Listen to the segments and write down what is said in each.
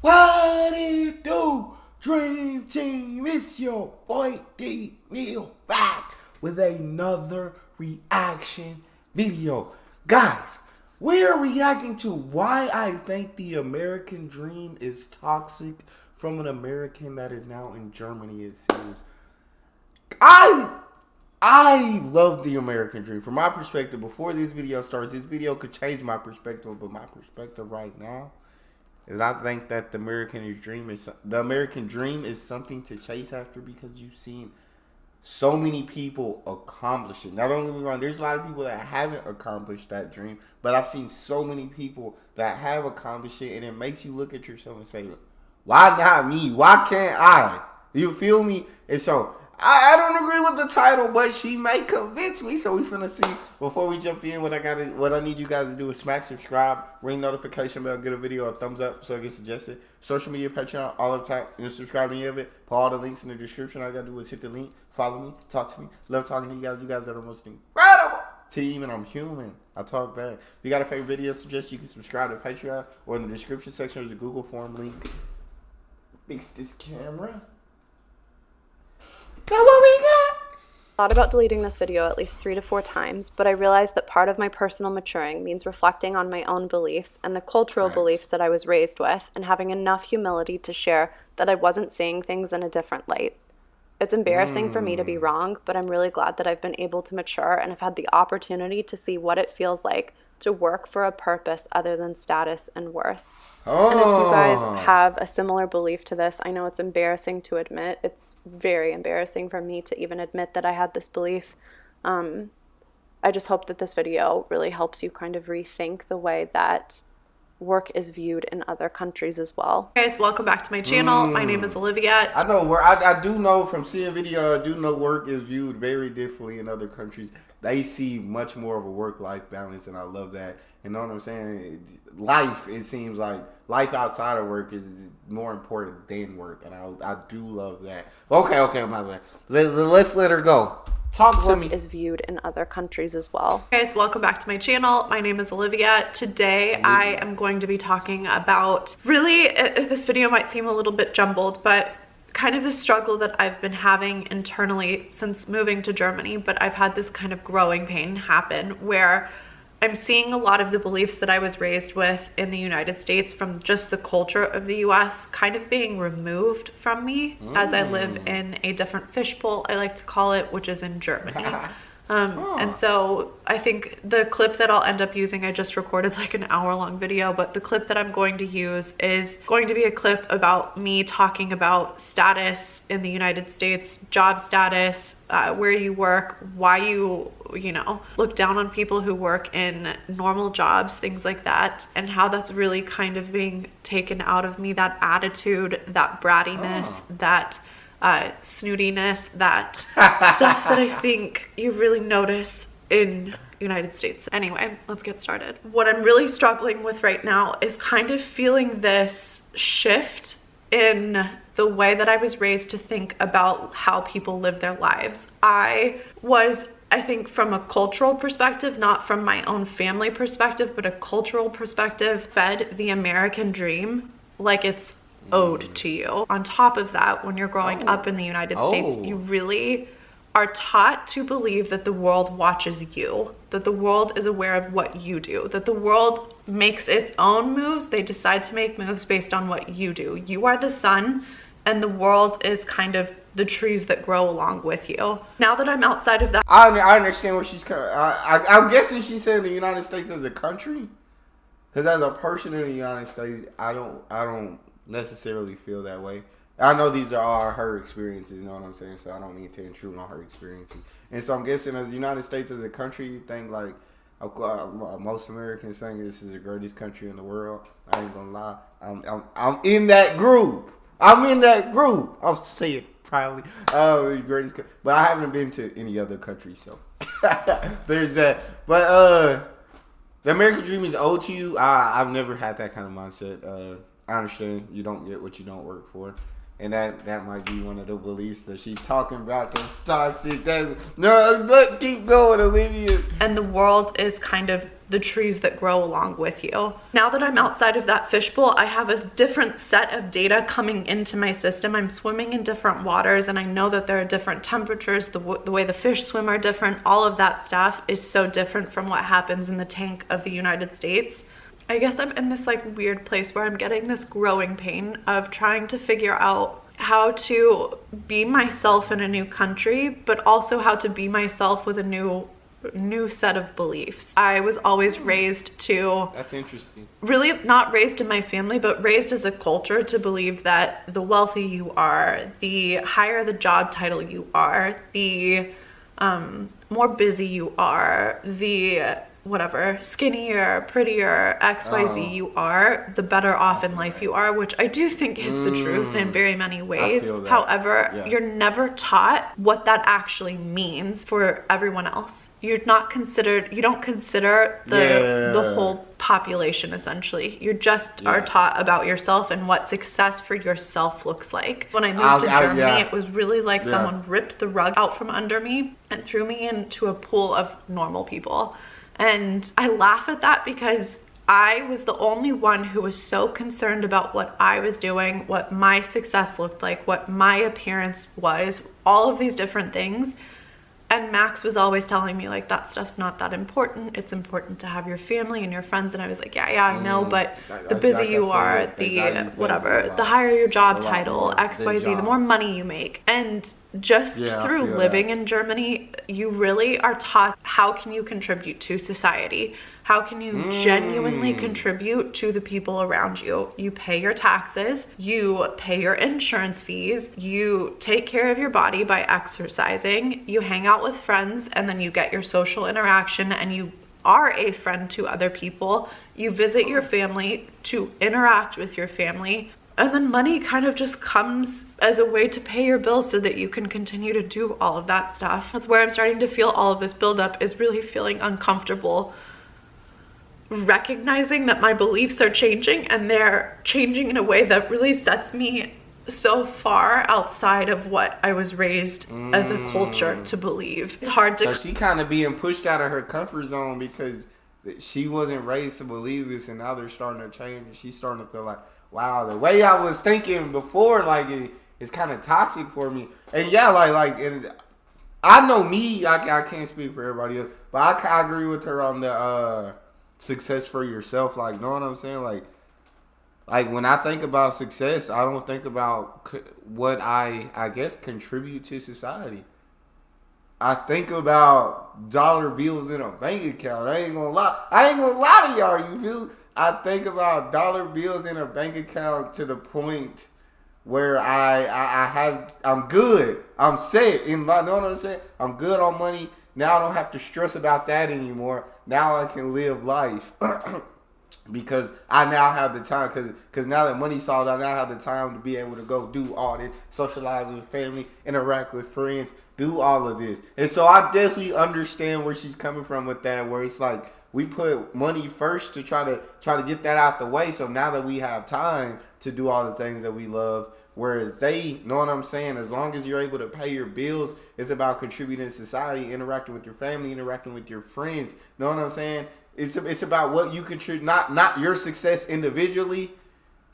What it do, Dream Team? It's your boy D Neal back with another reaction video. Guys, we are reacting to why I think the American dream is toxic from an American that is now in Germany, it seems. I love the American dream. From my perspective, before this video starts, this video could change my perspective, but my perspective right now is I think that the American dream is something to chase after because you've seen so many people accomplish it. Now, don't get me wrong, there's a lot of people that haven't accomplished that dream, but I've seen so many people that have accomplished it, and it makes you look at yourself and say, why not me? Why can't I? You feel me? And so I don't agree with the title, but she may convince me. So we finna see. Before we jump in, what I need you guys to do is smack subscribe, ring notification bell, get a video a thumbs up so it gets suggested. Social media, Patreon, all up top. You can subscribe to any of it. Put all the links in the description. All you gotta do is hit the link, follow me, talk to me. Love talking to you guys. You guys are the most incredible team, and I'm human. I talk back. If you got a favorite video suggestion, you can subscribe to Patreon, or in the description section there's a Google form link. Fix this camera. Now what we got? Thought about deleting this video at least 3 to 4 times, but I realized that part of my personal maturing means reflecting on my own beliefs and the cultural beliefs that I was raised with, and having enough humility to share that I wasn't seeing things in a different light. It's embarrassing for me to be wrong, but I'm really glad that I've been able to mature and have had the opportunity to see what it feels like to work for a purpose other than status and worth. And if you guys have a similar belief to this, I know it's embarrassing to admit. It's very embarrassing for me to even admit that I had this belief. I just hope that this video really helps you kind of rethink the way that work is viewed in other countries as well. Hey guys, welcome back to my channel. My name is Olivia. I know where I do know from seeing video, I do know work is viewed very differently in other countries. They see much more of a work-life balance, and I love that. You know what I'm saying? Life, it seems like life outside of work is more important than work, and I do love that. Okay, my bad. Let's let her go. Talk to me. Work is viewed in other countries as well. Hey guys, welcome back to my channel. My name is Olivia. Today I am going to be talking about, really, this video might seem a little bit jumbled, but kind of the struggle that I've been having internally since moving to Germany. But I've had this kind of growing pain happen where I'm seeing a lot of the beliefs that I was raised with in the United States from just the culture of the US kind of being removed from me as I live in a different fishbowl, I like to call it, which is in Germany. And so I think the clip that I'll end up using, I just recorded like an hour-long video, but the clip that I'm going to use is going to be a clip about me talking about status in the United States, job status, where you work, why you know, look down on people who work in normal jobs, things like that, and how that's really kind of being taken out of me, that attitude, that brattiness, that snootiness, that stuff that I think you really notice in United States. Anyway, let's get started. What I'm really struggling with right now is kind of feeling this shift in the way that I was raised to think about how people live their lives. I think from a cultural perspective, not from my own family perspective, but a cultural perspective, fed the American dream like it's owed to you. On top of that, when you're growing up in the United States, you really are taught to believe that the world watches you, that the world is aware of what you do, that the world makes its own moves. They decide to make moves based on what you do. You are the sun, and the world is kind of the trees that grow along with you. Now that I'm outside of that, I understand where she's coming. I'm guessing she's saying the United States as a country, because as a person in the United States, I don't necessarily feel that way. I know these are all her experiences, you know what I'm saying? So I don't mean to intrude on her experiences. And so I'm guessing as the United States as a country, you think like most Americans saying this is the greatest country in the world. I ain't gonna lie. I'm in that group. I'll say it proudly. Greatest, but I haven't been to any other country, so there's that. But the American dream is owed to you. I've never had that kind of mindset. I understand you don't get what you don't work for. And that might be one of the beliefs that she's talking about. The toxic. No, but keep going, Olivia. And the world is kind of the trees that grow along with you. Now that I'm outside of that fishbowl, I have a different set of data coming into my system. I'm swimming in different waters, and I know that there are different temperatures. The way the fish swim are different. All of that stuff is so different from what happens in the tank of the United States. I guess I'm in this like weird place where I'm getting this growing pain of trying to figure out how to be myself in a new country, but also how to be myself with a new set of beliefs. I was always raised to... That's interesting. Really not raised in my family, but raised as a culture to believe that the wealthy you are, the higher the job title you are, the more busy you are, the whatever, skinnier, prettier, XYZ you are, the better off in life you are, which I do think is the truth in very many ways. However, you're never taught what that actually means for everyone else. You don't consider the whole population, essentially. You just are taught about yourself and what success for yourself looks like. When I moved to Germany, it was really like someone ripped the rug out from under me and threw me into a pool of normal people. And I laugh at that because I was the only one who was so concerned about what I was doing, what my success looked like, what my appearance was, all of these different things. And Max was always telling me, like, that stuff's not that important. It's important to have your family and your friends. And I was like, yeah, I know, but the busier you are, the whatever, the higher your job title, XYZ, the more money you make. And just through living in Germany, you really are taught how can you contribute to society? How can you genuinely contribute to the people around you? You pay your taxes, you pay your insurance fees, you take care of your body by exercising, you hang out with friends, and then you get your social interaction and you are a friend to other people. You visit your family to interact with your family. And then money kind of just comes as a way to pay your bills so that you can continue to do all of that stuff. That's where I'm starting to feel all of this buildup, is really feeling uncomfortable, recognizing that my beliefs are changing, and they're changing in a way that really sets me so far outside of what I was raised as a culture to believe. It's hard to... So she kind of being pushed out of her comfort zone because she wasn't raised to believe this, and now they're starting to change. She's starting to feel like, wow, the way I was thinking before, like, it's kind of toxic for me. And and I know me, I can't speak for everybody else, but I agree with her on the success for yourself. Like, know what I'm saying? Like when I think about success, I don't think about what I guess contribute to society. I think about dollar bills in a bank account. I ain't gonna lie to y'all, you feel? I think about dollar bills in a bank account to the point where I'm good. I'm set. Know what I'm saying? I'm good on money. Now I don't have to stress about that anymore. Now I can live life because I now have the time. Because now that money's solved, I now have the time to be able to go do all this, socialize with family, interact with friends, do all of this. And so I definitely understand where she's coming from with that, where it's like we put money first to try to get that out the way. So now that we have time to do all the things that we love, whereas they, know what I'm saying, as long as you're able to pay your bills, it's about contributing to society, interacting with your family, interacting with your friends. Know what I'm saying? It's about what you contribute, not your success individually,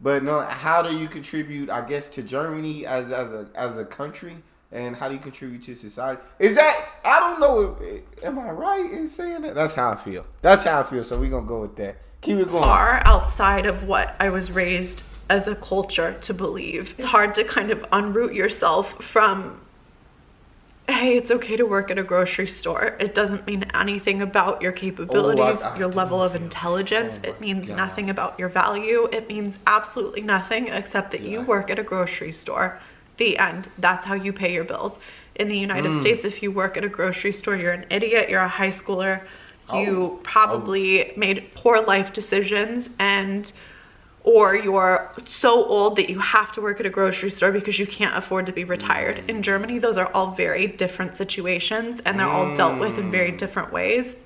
but how do you contribute, I guess, to Germany as a country, and how do you contribute to society? Is that, I don't know, am I right in saying that? That's how I feel. So we're going to go with that. Keep it going. Far outside of what I was raised as a culture to believe. It's hard to kind of unroot yourself from, hey, it's okay to work at a grocery store. It doesn't mean anything about your capabilities, your level of intelligence. It means nothing about your value. It means absolutely nothing except that you work at a grocery store. The end. That's how you pay your bills. In the United States, if you work at a grocery store, you're an idiot, you're a high schooler, you probably made poor life decisions, or you're so old that you have to work at a grocery store because you can't afford to be retired. In Germany, those are all very different situations, and they're all dealt with in very different ways.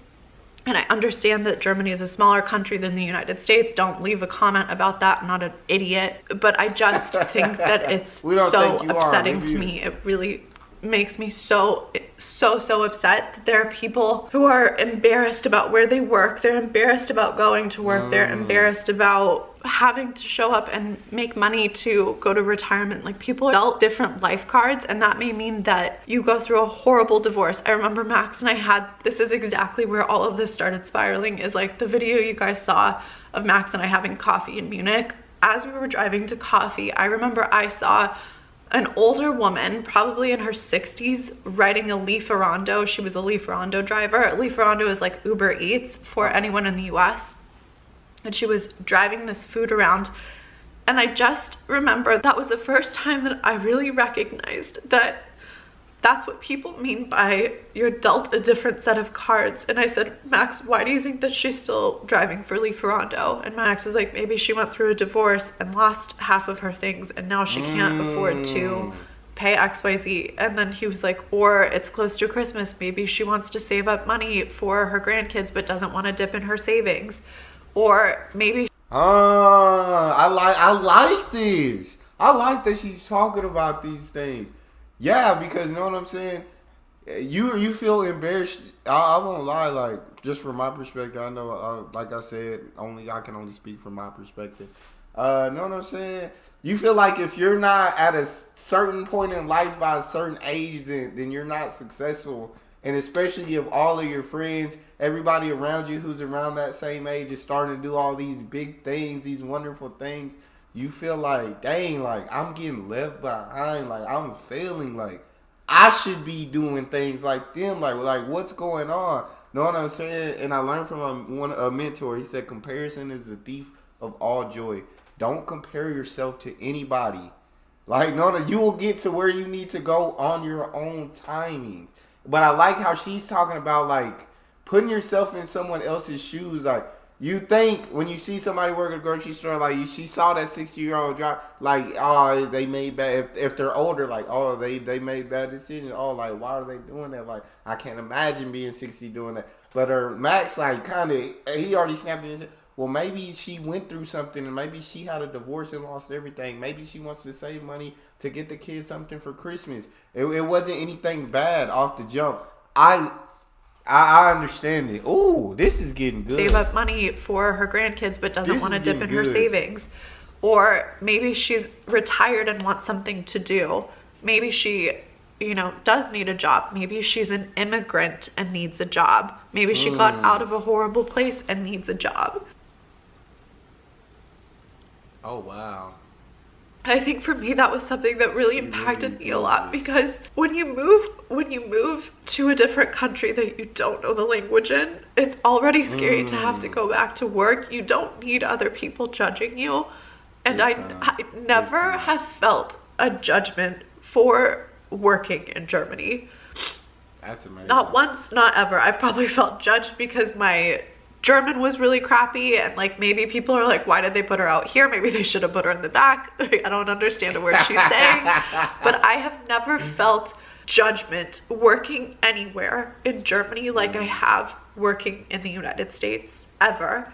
And I understand that Germany is a smaller country than the United States. Don't leave a comment about that. I'm not an idiot. But I just think that it's so upsetting to me. It really makes me so upset that there are people who are embarrassed about where they work. They're embarrassed about going to work. They're embarrassed about having to show up and make money to go to retirement. Like, people dealt different life cards, and that may mean that you go through a horrible divorce. I remember Max and I had, this is exactly where all of this started spiraling, is like the video you guys saw of Max and I having coffee in Munich. As we were driving to coffee, I remember I saw an older woman, probably in her 60s, riding a Lieferando. She was a Lieferando driver. Lieferando is like Uber Eats for anyone in the US. And she was driving this food around. And I just remember that was the first time that I really recognized that that's what people mean by you're dealt a different set of cards. And I said, Max, why do you think that she's still driving for Lieferando? And Max was like, maybe she went through a divorce and lost half of her things, and now she can't afford to pay XYZ. And then he was like, or it's close to Christmas. Maybe she wants to save up money for her grandkids, but doesn't want to dip in her savings. Or maybe I like this. I like that she's talking about these things. Yeah, because you know what I'm saying? You feel embarrassed. I won't lie, like, just from my perspective, I know, like I said, I can only speak from my perspective. Know what I'm saying? You feel like if you're not at a certain point in life by a certain age, then you're not successful. And especially if all of your friends, everybody around you who's around that same age is starting to do all these big things, these wonderful things, you feel like, dang, like, I'm getting left behind. Like, I'm failing. Like, I should be doing things like them. Like what's going on? Know what I'm saying? And I learned from a mentor. He said, comparison is the thief of all joy. Don't compare yourself to anybody. Like, no, you will get to where you need to go on your own timing. But I like how she's talking about, like, putting yourself in someone else's shoes. Like, you think when you see somebody work at a grocery store, like, she saw that 60-year-old drive, like, oh, they made bad. If they're older, like, oh, they made bad decisions. Oh, like, why are they doing that? Like, I can't imagine being 60 doing that. But her Max, like, kind of, he already snapped it and said, well, maybe she went through something, and maybe she had a divorce and lost everything. Maybe she wants to save money to get the kids something for Christmas. It wasn't anything bad off the jump. I understand it. Ooh, this is getting good. Save up money for her grandkids, but doesn't want to dip in her savings. Or maybe she's retired and wants something to do. Maybe she, does need a job. Maybe she's an immigrant and needs a job. Maybe she got out of a horrible place and needs a job. Oh, wow. I think for me that was something that really impacted me a lot, because when you move to a different country that you don't know the language in, it's already scary to have to go back to work. You don't need other people judging you. And I never have felt a judgment for working in Germany. That's amazing. Not once, not ever. I've probably felt judged because my German was really crappy, and like maybe people are like, why did they put her out here? Maybe they should have put her in the back. I don't understand a word she's saying. But I have never felt judgment working anywhere in Germany like I have working in the United States, ever.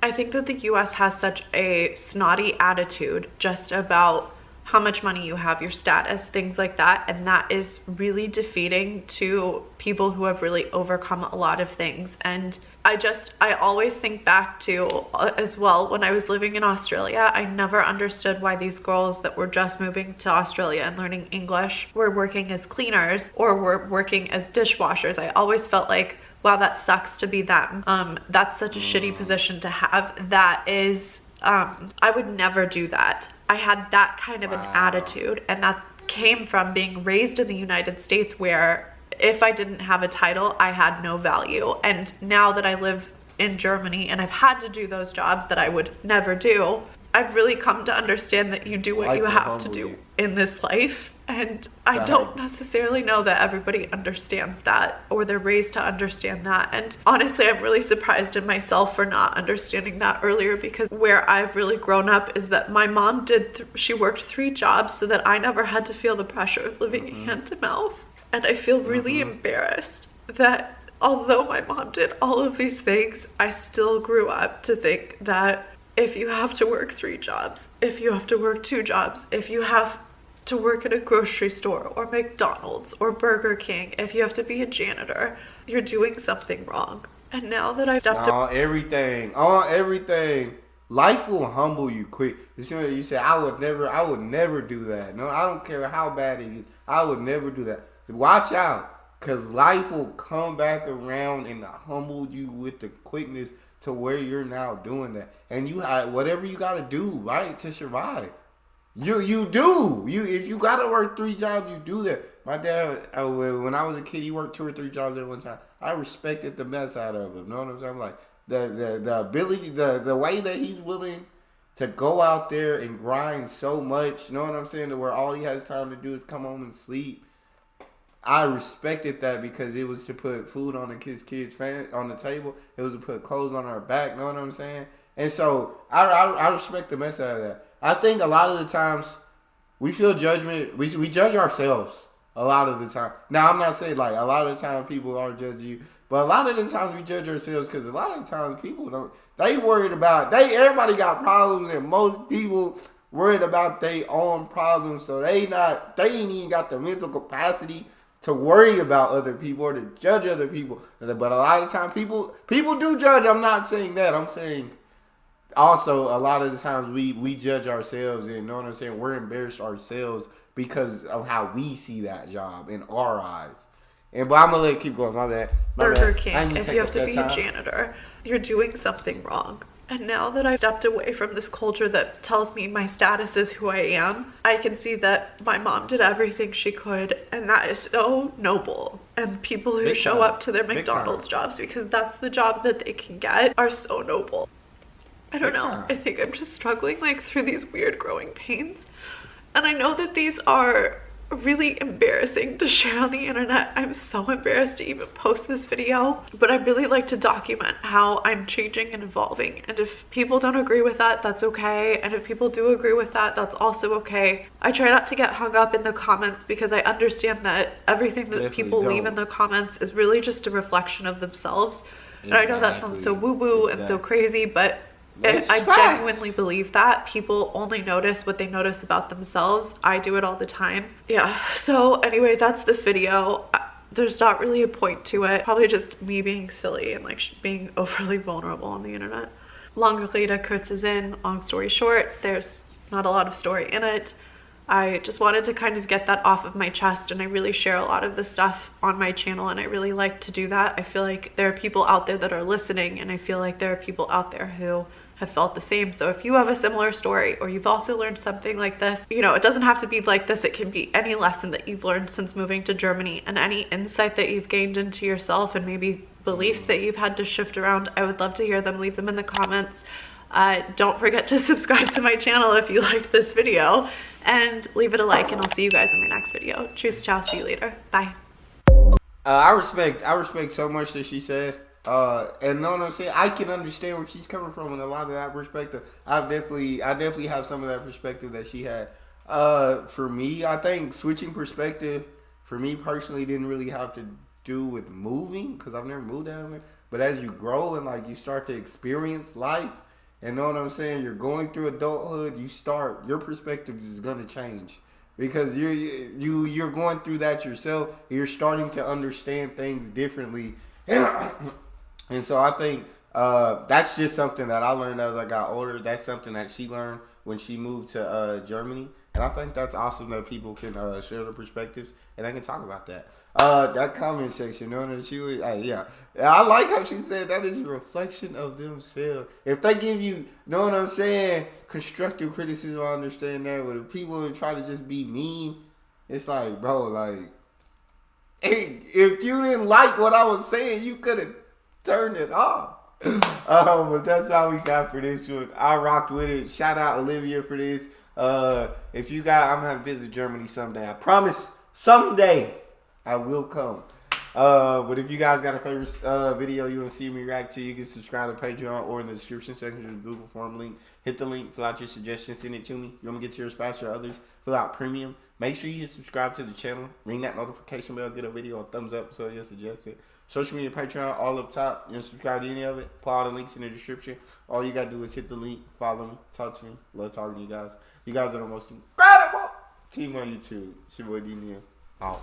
I think that the US has such a snotty attitude just about how much money you have, your status, things like that, and that is really defeating to people who have really overcome a lot of things. And I always think back to, as well, when I was living in Australia, I never understood why these girls that were just moving to Australia and learning English were working as cleaners or were working as dishwashers. I always felt like, wow, that sucks to be them. That's such a shitty position to have. That is, I would never do that. I had that kind of an attitude, and that came from being raised in the United States, where if I didn't have a title, I had no value. And now that I live in Germany and I've had to do those jobs that I would never do, I've really come to understand that you do what you have to do in this life. And I don't necessarily know that everybody understands that, or they're raised to understand that. And honestly, I'm really surprised in myself for not understanding that earlier, because where I've really grown up is that my mom she worked 3 jobs so that I never had to feel the pressure of living hand to mouth. And I feel really embarrassed that although my mom did all of these things, I still grew up to think that if you have to work 3 jobs, if you have to work 2 jobs, if you have to work at a grocery store or McDonald's or Burger King, if you have to be a janitor, you're doing something wrong. And now that I've stepped on everything, life will humble you quick. You say, I would never do that. No, I don't care how bad it is. I would never do that. So watch out, because life will come back around and humble you with the quickness to where you're now doing that. And you have whatever you got to do, right, to survive. You do. If you got to work 3 jobs, you do that. My dad, when I was a kid, he worked 2 or 3 jobs at one time. I respected the mess out of him. You know what I'm saying? Like the ability, the way that he's willing to go out there and grind so much. You know what I'm saying? To where all he has time to do is come home and sleep. I respected that because it was to put food on his kids' on the table. It was to put clothes on our back. You know what I'm saying? And so I respect the mess out of that. I think a lot of the times we feel judgment. We judge ourselves a lot of the time. Now, I'm not saying like a lot of the time people are judging you, but a lot of the times we judge ourselves because a lot of the times people don't. They worried about everybody got problems, and most people worried about their own problems, so they ain't even got the mental capacity to worry about other people or to judge other people. But a lot of the time people do judge. I'm not saying that. I'm saying also a lot of the times we judge ourselves, and you know what I'm saying, we're embarrassed ourselves because of how we see that job in our eyes. But I'm gonna let it keep going. My bad. Burger King, if you have to be a janitor, you're doing something wrong. And now that I've stepped away from this culture that tells me my status is who I am, I can see that my mom did everything she could, and that is so noble. And people who show up to their McDonald's jobs because that's the job that they can get are so noble. I don't know. I think I'm just struggling like through these weird growing pains. And I know that these are really embarrassing to share on the internet. I'm so embarrassed to even post this video, but I really like to document how I'm changing and evolving. And if people don't agree with that, that's okay. And if people do agree with that, that's also okay. I try not to get hung up in the comments because I understand that everything that people leave in the comments is really just a reflection of themselves. And I know that sounds so woo-woo and so crazy, but I genuinely believe that people only notice what they notice about themselves. I do it all the time. Yeah, so anyway, that's this video. There's not really a point to it. Probably just me being silly and like being overly vulnerable on the internet. Lange Rede, kurzer Sinn, long story short, there's not a lot of story in it. I just wanted to kind of get that off of my chest, and I really share a lot of this stuff on my channel, and I really like to do that. I feel like there are people out there that are listening, and I feel like there are people out there who have felt the same. So if you have a similar story, or you've also learned something like this, you know, it doesn't have to be like this. It can be any lesson that you've learned since moving to Germany, and any insight that you've gained into yourself, and maybe beliefs that you've had to shift around. I would love to hear them. Leave them in the comments. Don't forget to subscribe to my channel if you liked this video, and leave it a like, and I'll see you guys in my next video. Cheers, ciao, see you later. Bye. I respect so much that she said. And know what I'm saying? I can understand where she's coming from in a lot of that perspective. I definitely have some of that perspective that she had. For me, I think switching perspective for me personally didn't really have to do with moving, because I've never moved down there. But as you grow and like you start to experience life, and know what I'm saying, you're going through adulthood, your perspective is gonna change. Because you're going through that yourself. You're starting to understand things differently. And so I think that's just something that I learned as I got older. That's something that she learned when she moved to Germany. And I think that's awesome that people can share their perspectives and they can talk about that. That comment section, you know, she was, yeah. I like how she said that is a reflection of themselves. If they give you know what I'm saying, constructive criticism, I understand that. But if people try to just be mean, it's like, bro, like, hey, if you didn't like what I was saying, you could have turned it off. But that's all we got for this one. I rocked with it. Shout out Olivia for this. If you got, I'm gonna visit Germany someday. I promise someday I will come. But if you guys got a favorite video you want to see me react to, you can subscribe to Patreon, or in the description section there's a Google form link. Hit the link, fill out your suggestions, send it to me. You want me to get yours faster or others? Fill out premium. Make sure you subscribe to the channel. Ring that notification bell. Get a video a thumbs up so you're suggested. Social media, Patreon, all up top. You can subscribe to any of it. Put all the links in the description. All you got to do is hit the link, follow me, talk to me. Love talking to you guys. You guys are the most incredible Team on YouTube. It's your boy D Neal. Out.